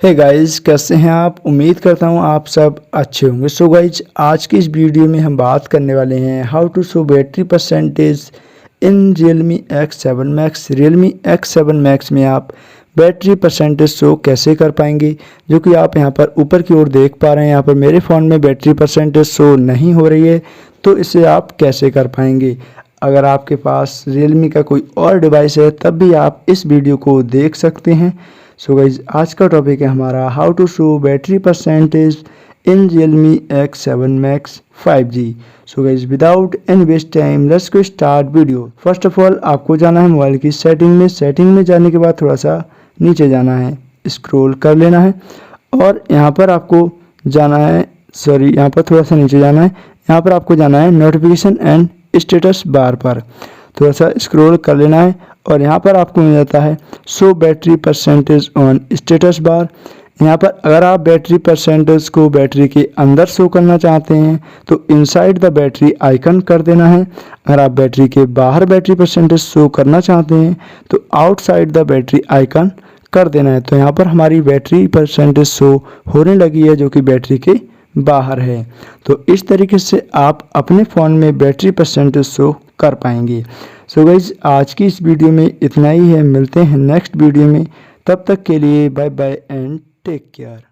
Hey guys, कैसे हैं आप। उम्मीद करता हूँ आप सब अच्छे होंगे। सो गाइस, आज की इस वीडियो में हम बात करने वाले हैं how to show battery percentage in Realme X7 Max। Realme X7 Max में आप बैटरी परसेंटेज शो कैसे कर पाएंगे, जो कि आप यहाँ पर ऊपर की ओर देख पा रहे हैं। यहाँ पर मेरे फ़ोन में बैटरी परसेंटेज शो नहीं हो रही है, तो इसे आप कैसे कर पाएंगे। अगर आपके पास Realme का कोई और डिवाइस है तब भी आप इस वीडियो को देख सकते हैं। सो गाइज, आज का टॉपिक है हमारा how to show battery percentage in Realme X7 Max 5G। So guys, without any waste time let's go start video. First of all आपको जाना है मोबाइल की सेटिंग में। सेटिंग में जाने के बाद थोड़ा सा नीचे जाना है, स्क्रॉल कर लेना है और यहाँ पर आपको जाना है, यहाँ पर थोड़ा सा नीचे जाना है। यहाँ पर आपको जाना है नोटिफिकेशन एंड स्टेटस बार पर, थोड़ा सा स्क्रॉल कर लेना है और यहाँ पर आपको मिल जाता है show battery percentage on status bar. यहाँ पर अगर आप बैटरी परसेंटेज को बैटरी के अंदर शो करना चाहते हैं तो इनसाइड द बैटरी आइकन कर देना है। अगर आप बैटरी के बाहर बैटरी परसेंटेज शो करना चाहते हैं तो आउटसाइड द बैटरी आइकन कर देना है। तो यहाँ पर हमारी बैटरी परसेंटेज शो होने लगी है, जो कि बैटरी के बाहर है। तो इस तरीके से आप अपने फ़ोन में बैटरी परसेंटेज शो कर पाएंगे। सो गाइज, आज की इस वीडियो में इतना ही है। मिलते हैं नेक्स्ट वीडियो में, तब तक के लिए bye bye and take care.